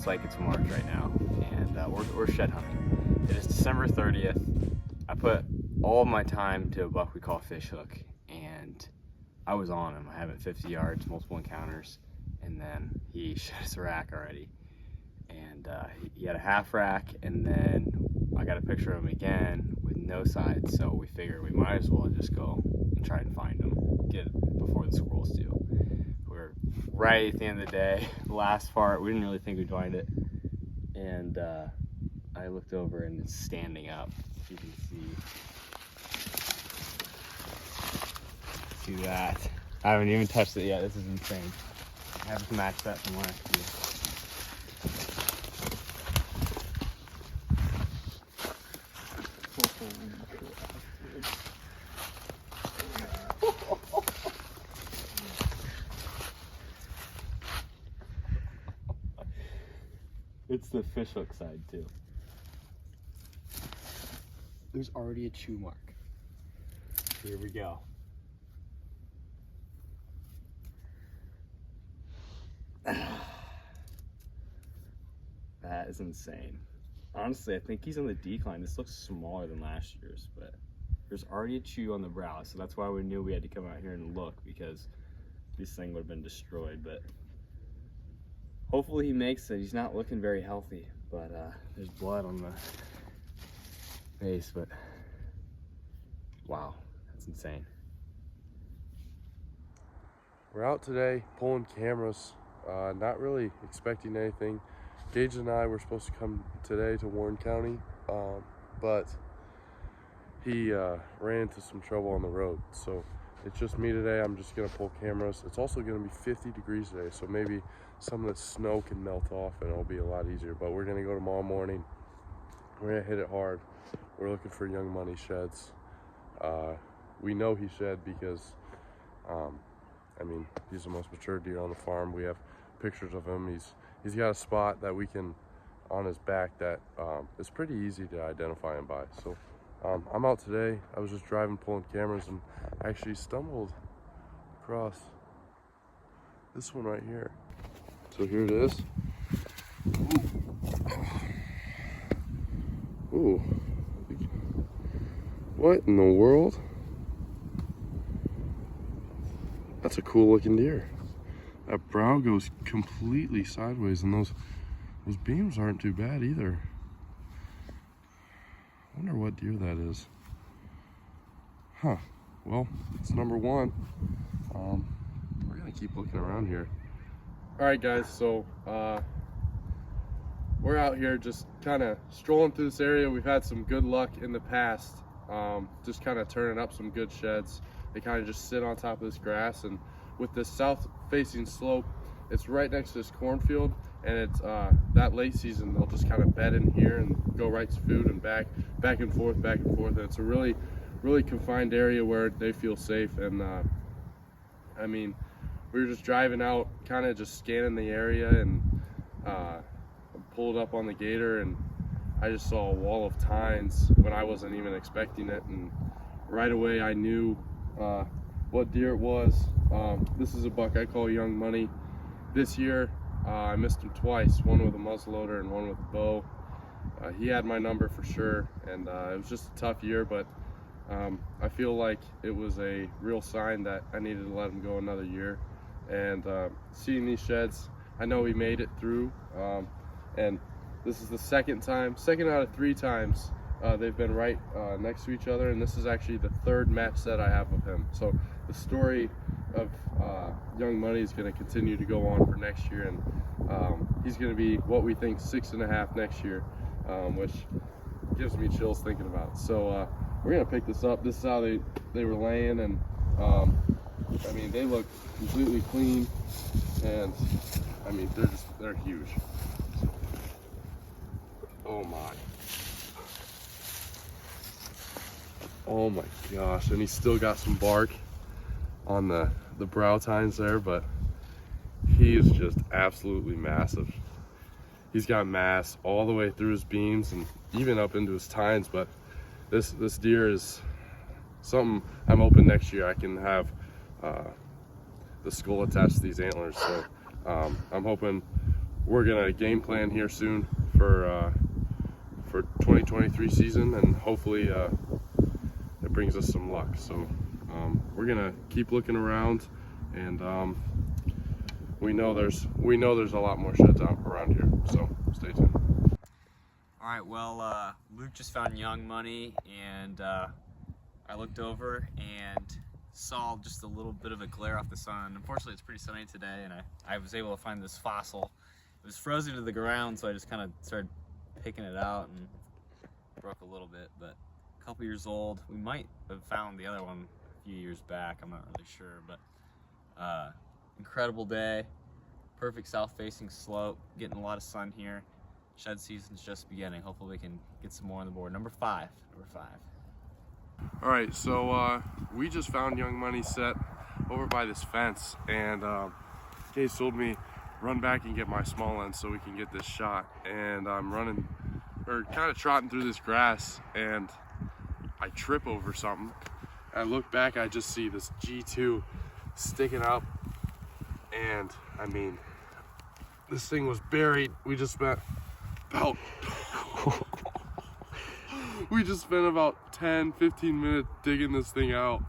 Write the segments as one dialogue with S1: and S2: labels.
S1: looks like it's March right now, and we're shed hunting. It is December 30th. I put all of my time to a buck we call Fish Hook, and I was on him. I have it 50 yards, multiple encounters, and then he shut his rack already. And he had a half rack, and then I got a picture of him again with no sides, so we figured we might as well just go and try and find him, get it before the squirrels do. We're right at the end of the day, the last part, we didn't really think we'd find it, and I looked over and it's standing up, if you can see that. I haven't even touched it yet. This is insane. I have to match that from last year. It's the fish hook side too.
S2: There's already a chew mark.
S1: Here we go. That is insane. Honestly, I think he's on the decline. This looks smaller than last year's, but there's already a chew on the brow, so that's why we knew we had to come out here and look, because this thing would have been destroyed. But hopefully he makes it. He's not looking very healthy, but there's blood on the face, but wow, that's insane.
S3: We're out today pulling cameras, not really expecting anything. Gage and I were supposed to come today to Warren County, but he ran into some trouble on the road. So it's just me today. I'm just gonna pull cameras. It's also gonna be 50 degrees today, so maybe some of the snow can melt off and it'll be a lot easier. But we're gonna go tomorrow morning. We're gonna hit it hard. We're looking for Young Money sheds. We know he shed because, I mean, he's the most mature deer on the farm. We have pictures of him. He's got a spot that we can, on his back, that is pretty easy to identify him by. So I'm out today. I was just driving, pulling cameras, and actually stumbled across this one right here. So here it is. Ooh. What in the world? That's a cool looking deer. That brow goes completely sideways, and those beams aren't too bad either. I wonder what deer that is. Huh. Well, it's number one. We're gonna keep looking around here. All right, guys. So we're out here just kind of strolling through this area. We've had some good luck in the past, just kind of turning up some good sheds. They kind of just sit on top of this grass, and with this south-facing slope, it's right next to this cornfield, and it's that late season they'll just kind of bed in here and go right to food and back and forth, and it's a really confined area where they feel safe. And I mean, we were just driving out, kind of just scanning the area, and pulled up on the gator, and I just saw a wall of tines when I wasn't even expecting it, and right away I knew what deer it was. This is a buck I call Young Money. This year I missed him twice, one with a muzzleloader and one with a bow. He had my number for sure, and it was just a tough year, but I feel like it was a real sign that I needed to let him go another year. And seeing these sheds, I know he made it through, and this is the second out of 3 times they've been right next to each other, and this is actually the 3rd match that I have of him. So the story of Young Money is going to continue to go on for next year, and he's going to be what we think 6.5 next year, which gives me chills thinking about it. So we're going to pick this up. This is how they were laying, and I mean, they look completely clean, and I mean, they're huge. Oh my. Oh my gosh, and he's still got some bark on the brow tines there, but he is just absolutely massive. He's got mass all the way through his beams and even up into his tines, but this deer is something I'm hoping next year I can have the skull attached to these antlers. So I'm hoping we're gonna game plan here soon for 2023 season, and hopefully it brings us some luck. So we're gonna keep looking around, and we know there's a lot more sheds out around here. So stay tuned.
S1: All right, well, Luke just found young money, and I looked over and saw just a little bit of a glare off the sun. Unfortunately, it's pretty sunny today, and I was able to find this fossil. It was frozen to the ground, so I just kind of started picking it out and broke a little bit, but a couple years old. We might have found the other one a few years back, I'm not really sure, but incredible day, perfect south-facing slope, getting a lot of sun here. Shed season's just beginning. Hopefully we can get some more on the board. Number five.
S3: All right, so we just found young money set over by this fence, and Case told me run back and get my small end so we can get this shot. And I'm running, or kind of trotting through this grass, and I trip over something. I look back, I just see this G2 sticking up, and I mean, this thing was buried. We just spent about 10-15 minutes digging this thing out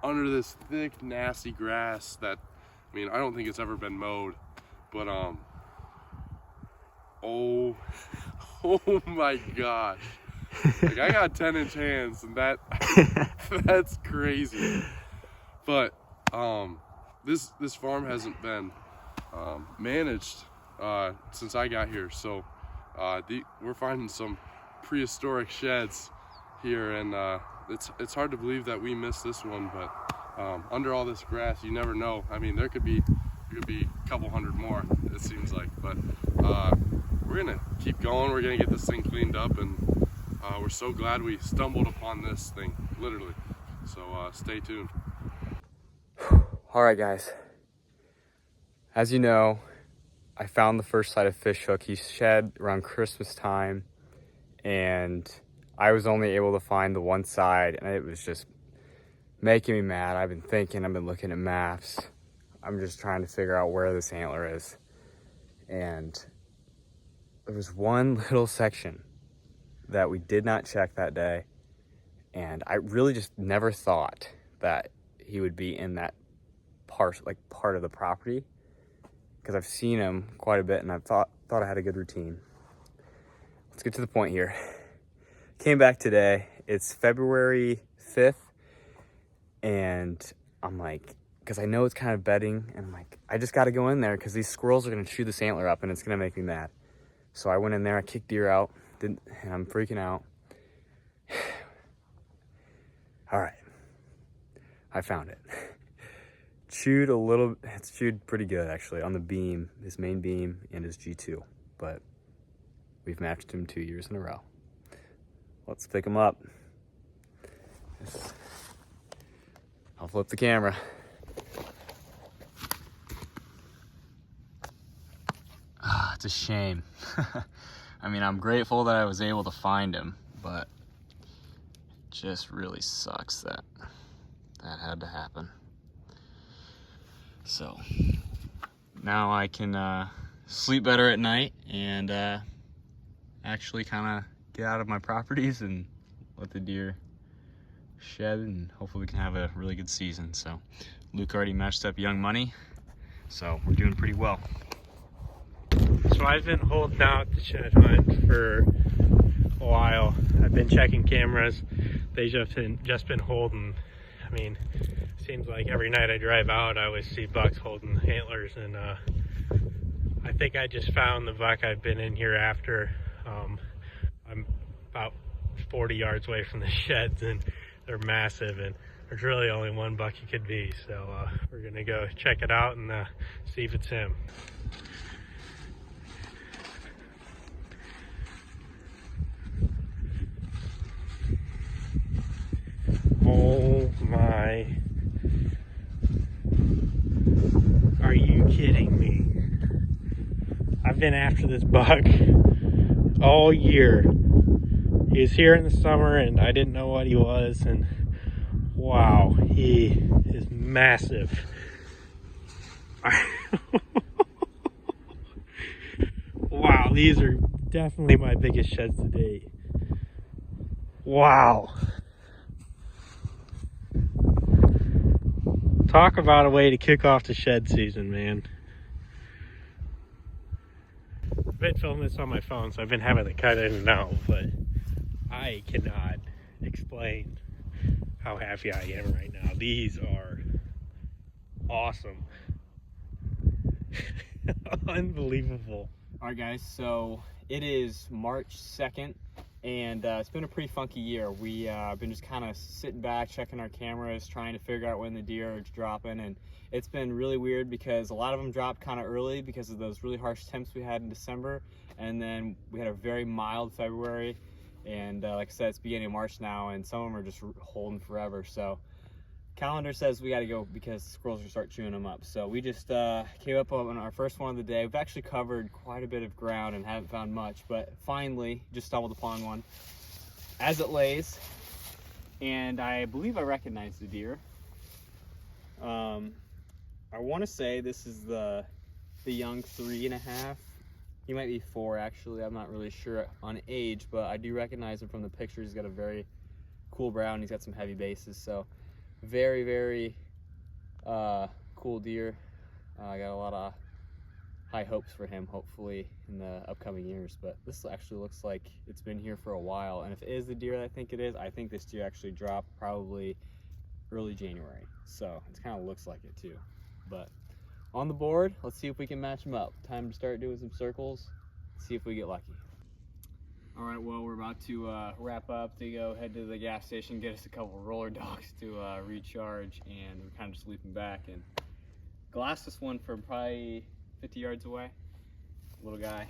S3: under this thick, nasty grass that, I mean, I don't think it's ever been mowed, but oh my gosh, like, I got 10-inch hands, and that's crazy. But this farm hasn't been managed since I got here, so we're finding some prehistoric sheds here, and it's hard to believe that we missed this one, but under all this grass, you never know. I mean, there could be a couple hundred more, it seems like, but we're gonna keep going. We're gonna get this thing cleaned up, and we're so glad we stumbled upon this thing, literally. So stay tuned.
S1: All right, guys. As you know, I found the first sight of fish hook. He shed around Christmas time, and I was only able to find the one side, and it was just making me mad. I've been looking at maps. I'm just trying to figure out where this antler is. And there was one little section that we did not check that day, and I really just never thought that he would be in that part of the property, because I've seen him quite a bit, and I thought I had a good routine. Let's get to the point here. Came back today. It's February 5th, and I'm like, because I know it's kind of bedding, and I'm like, I just got to go in there because these squirrels are going to chew this antler up, and it's going to make me mad. So I went in there, I kicked deer out, and I'm freaking out. All right, I found it. Chewed a little, it's chewed pretty good actually on the beam, his main beam and his G2, but we've matched him 2 years in a row. Let's pick him up. I'll flip the camera. It's a shame. I mean, I'm grateful that I was able to find him, but it just really sucks that had to happen. So now I can sleep better at night and actually kind of get out of my properties and let the deer shed, and hopefully we can have a really good season. So Luke already matched up young money, so we're doing pretty well.
S4: So I've been holding out the shed hunt for a while. I've been checking cameras. They just been holding. I mean, seems like every night I drive out, I always see bucks holding antlers, and I think I just found the buck I've been in here after. I'm about 40 yards away from the sheds, and they're massive, and there's really only one buck it could be. So we're gonna go check it out and see if it's him. Oh my. Are you kidding me? I've been after this buck all year. He was here in the summer and I didn't know what he was, and wow, he is massive. these are definitely my biggest sheds to date. Wow. Talk about a way to kick off the shed season, man. I've been filming this on my phone, so I've been having to cut in and out, but I cannot explain how happy I am right now. These are awesome. Unbelievable.
S1: All right, guys, so it is March 2nd, and it's been a pretty funky year. We've been just kind of sitting back, checking our cameras, trying to figure out when the deer are dropping, and it's been really weird because a lot of them dropped kind of early because of those really harsh temps we had in December, and then we had a very mild February, and like I said, it's beginning of March now, and some of them are just holding forever. So calendar says we got to go because squirrels will start chewing them up. So we just came up on our first one of the day. We've actually covered quite a bit of ground and haven't found much, but finally just stumbled upon one as it lays, and I believe I recognize the deer. I want to say this is the young 3.5. He might be 4 actually. I'm not really sure on age, but I do recognize him from the picture. He's got a very cool brown. He's got some heavy bases, so very, very cool deer. I got a lot of high hopes for him, hopefully in the upcoming years, but this actually looks like it's been here for a while, and if it is the deer that I think it is, I think this deer actually dropped probably early January, so it kind of looks like it too. But on the board, let's see if we can match them up. Time to start doing some circles, see if we get lucky. All right, well, we're about to wrap up to go head to the gas station, get us a couple roller dogs to recharge, and we're kind of just leaping back and glassed this one from probably 50 yards away. Little guy.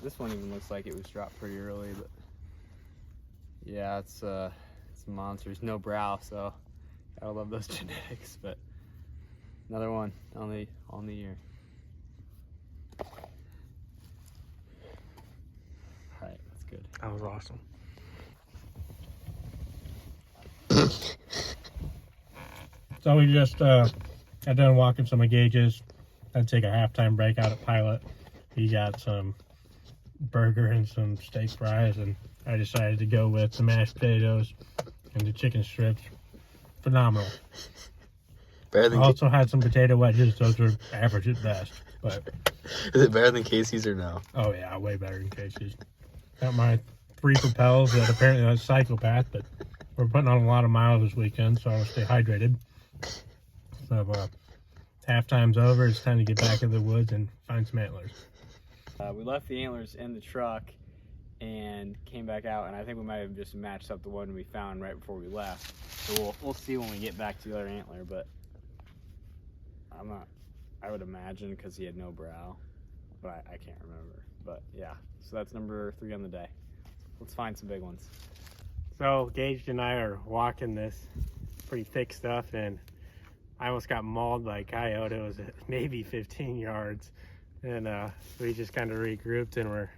S1: This one even looks like it was dropped pretty early, but yeah, it's a monster. There's no brow, so I love those genetics. But another one on the year. All right, that's good.
S4: That was awesome. So we just got done walking some of Gage's. I'd take a halftime break out at Pilot. He got some burger and some steak fries, and I decided to go with the mashed potatoes and the chicken strips. Phenomenal.
S5: Better than
S4: Also had some potato wedges. Those are average at best. But
S5: is it better than Casey's or no?
S4: oh yeah, way better than Casey's. Got my 3 Propels that apparently are a psychopath, but we're putting on a lot of miles this weekend, so I'll stay hydrated. So halftime's over. It's time to get back in the woods and find some antlers.
S1: We left the antlers in the truck and came back out, and I think we might have just matched up the one we found right before we left. So we'll see when we get back to the other antler, but I would imagine because he had no brow, but I can't remember. But yeah, so that's number 3 on the day. Let's find some big ones.
S4: So Gage and I are walking this pretty thick stuff, and I almost got mauled by a coyote. It was at maybe 15 yards. And we just kind of regrouped, and we're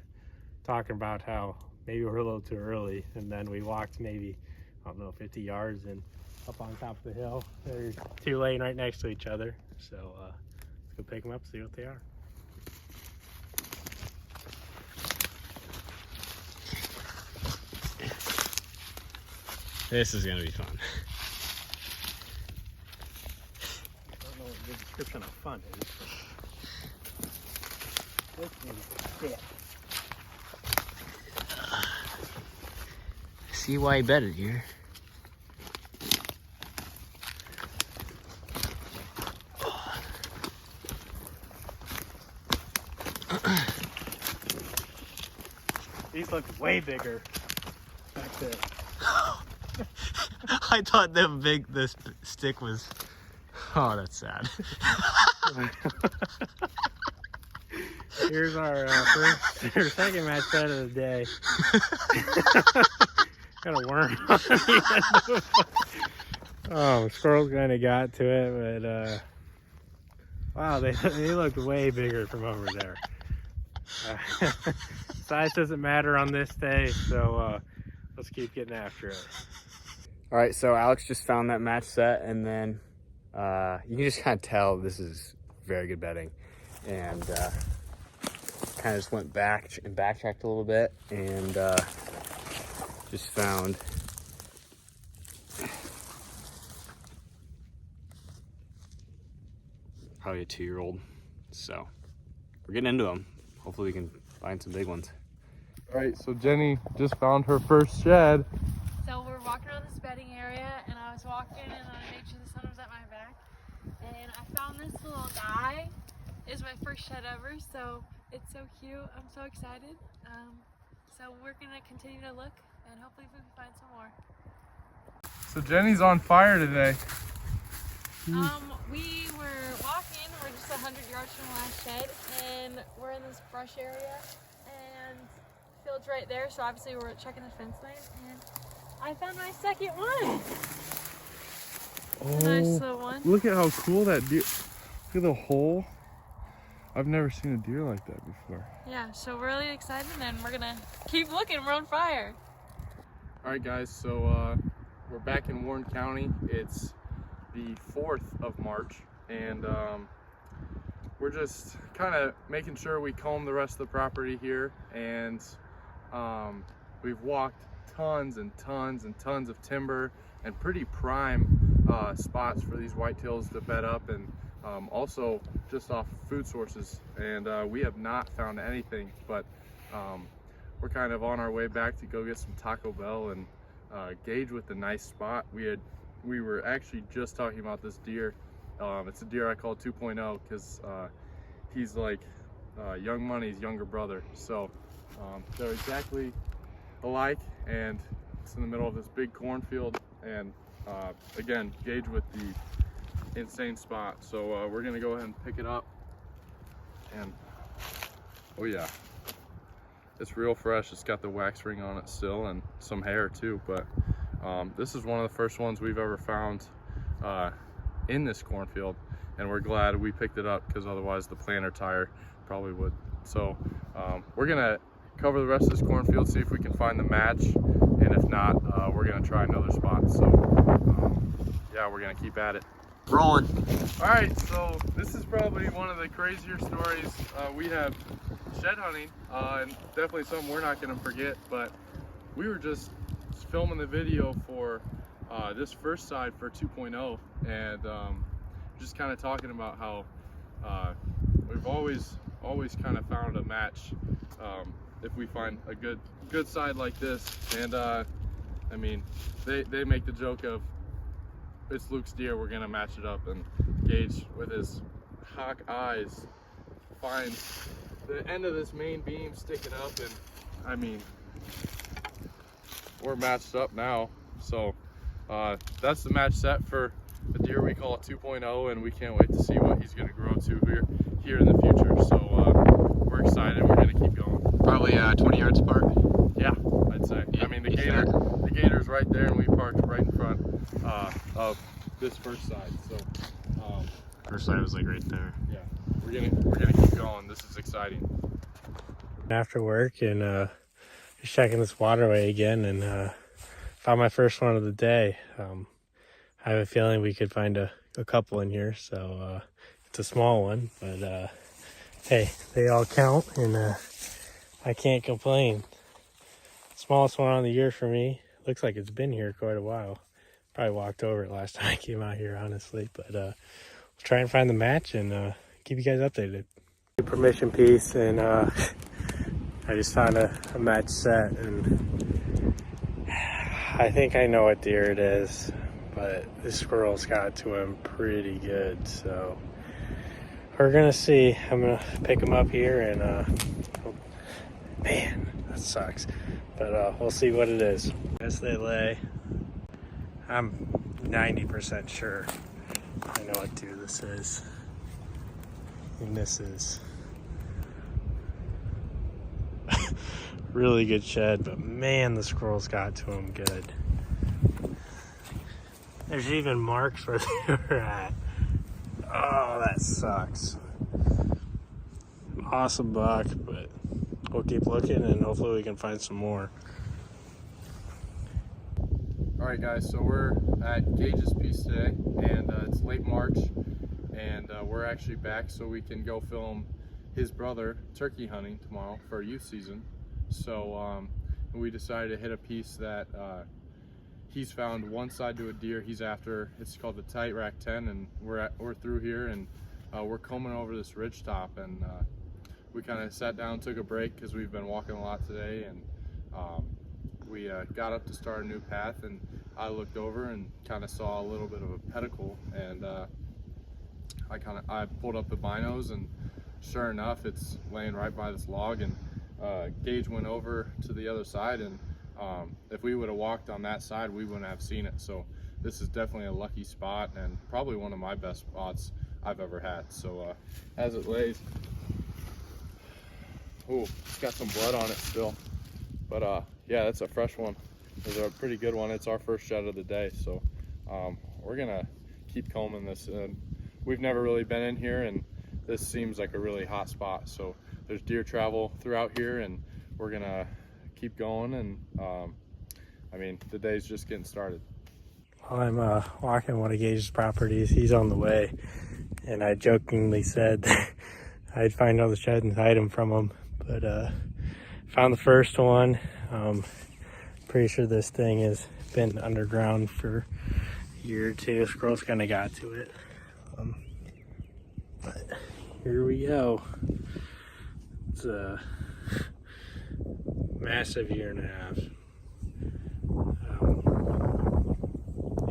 S4: talking about how maybe we're a little too early. And then we walked maybe, I don't know, 50 yards and up on top of the hill. They're 2 laying right next to each other. So let's go pick them up, see what they are.
S1: This is gonna be fun.
S4: I don't know what the description of fun is.
S5: See why you bet it here.
S4: These look way bigger back there.
S5: I thought this stick was. Oh, that's sad.
S4: Here's our second match set of the day. Got a worm on the end of it. Oh, squirrels kind of got to it, but wow, they look way bigger from over there. Size doesn't matter on this day, so let's keep getting after it.
S1: All right, so Alex just found that match set, and then you can just kind of tell this is very good bedding. and kind of just went back and backtracked a little bit, and just found probably a 2-year-old. So we're getting into them. Hopefully we can find some big ones.
S3: All right, so Jenny just found her first shed.
S6: So we're walking around this bedding area, and I was walking and I made sure the sun was at my back, and I found this little guy. It's my first shed ever, so it's so cute. I'm so excited. So we're gonna continue to look, and hopefully we can find some more.
S3: So Jenny's on fire today.
S6: We were walking. We're just 100 yards from the last shed, and we're in this brush area, and field's right there. So obviously we're checking the fence line, and I found my second one.
S3: Oh,
S6: Nice little one.
S3: look at how cool that deer. Look at the hole. I've never seen a deer like that before.
S6: Yeah, so we're really excited, and we're gonna keep looking. We're on fire.
S3: All right, guys, so we're back in Warren County. It's the 4th of March, and we're just kind of making sure we comb the rest of the property here, and we've walked tons and tons and tons of timber and pretty prime spots for these whitetails to bed up, and also just off food sources, and we have not found anything, but we're kind of on our way back to go get some Taco Bell and gauge with the nice spot. We were actually just talking about this deer. It's a deer I call 2.0 because he's like Young Money's younger brother, so they're exactly alike, and it's in the middle of this big cornfield, and again, gauge with the insane spot. So we're gonna go ahead and pick it up, and oh yeah, it's real fresh. It's got the wax ring on it still and some hair too, but this is one of the first ones we've ever found in this cornfield, and we're glad we picked it up because otherwise the planter tire probably would. So we're gonna cover the rest of this cornfield, see if we can find the match, and if not, we're gonna try another spot. So yeah, we're gonna keep at it.
S5: Rolling.
S3: All right, so this is probably one of the crazier stories we have shed hunting, and definitely something we're not gonna forget, but we were just filming the video for this first side for 2.0, and just kind of talking about how we've always kind of found a match if we find a good side like this. And I mean, they make the joke of, it's Luke's deer, we're gonna match it up, and Gage with his hawk eyes finds the end of this main beam sticking up, and I mean, we're matched up now. So that's the match set for the deer we call a 2.0, and we can't wait to see what he's going to grow to here in the future. So we're excited. We're going to keep going.
S5: Probably 20 yards apart.
S3: Yeah, I'd say. I mean, the gator's right there, and we parked right in front of this first side. So
S5: First side was like right there.
S3: yeah, we're gonna keep going. This is exciting.
S4: After work, and just checking this waterway again, and found my first one of the day. I have a feeling we could find a couple in here, so it's a small one, but hey, they all count, and I can't complain. Smallest one on the year for me. Looks like it's been here quite a while. Probably walked over it last time I came out here, honestly, but we'll try and find the match and keep you guys updated. Permission piece, and I just found a match set, and I think I know what deer it is, but this squirrel's got to him pretty good, so we're gonna see. I'm gonna pick him up here, and man, that sucks, but we'll see what it is. As they lay, I'm 90% sure I know what deer this is, and this is really good shed, but man, the squirrels got to him good. There's even marks where they were at. Oh, that sucks. Awesome buck, but we'll keep looking, and hopefully we can find some more.
S3: All right, guys, so we're at Gage's piece today, and it's late March, and we're actually back so we can go film his brother turkey hunting tomorrow for youth season. So we decided to hit a piece that he's found one side to a deer he's after. It's called the Tight Rack 10, and we're through here, and we're combing over this ridge top, and we kind of sat down, took a break because we've been walking a lot today, and we got up to start a new path, and I looked over and kind of saw a little bit of a pedicle, and I pulled up the binos, and sure enough, it's laying right by this log, and Gage went over to the other side, and if we would have walked on that side, we wouldn't have seen it. So this is definitely a lucky spot, and probably one of my best spots I've ever had. So as it lays, ooh, it's got some blood on it still, but yeah, that's a fresh one. It's a pretty good one. It's our first shed of the day, so we're gonna keep combing this. And we've never really been in here, and this seems like a really hot spot. So there's deer travel throughout here, and we're gonna keep going. And I mean, the day's just getting started.
S4: Well, I'm walking one of Gage's properties. He's on the way, and I jokingly said I'd find all the sheds and hide them from him, but found the first one. Pretty sure this thing has been underground for a year or two. Squirrels kind of got to it, but here we go. It's a massive year and a half.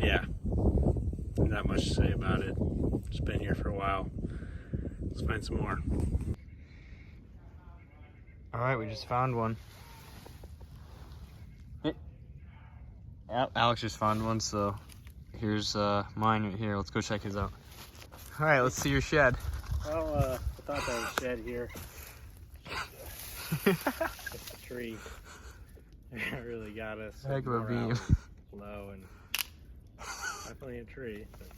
S4: Yeah, not much to say about it. It's been here for a while. Let's find some more.
S5: All right, we just found one. Yep, Alex just found one, so here's mine right here. Let's go check his out. All right, let's see your shed.
S4: Well, I thought there was a shed here. It's a tree. It really got us.
S5: Heck of a beam.
S4: Low and definitely a tree. But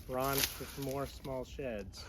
S4: we're on for some more small sheds.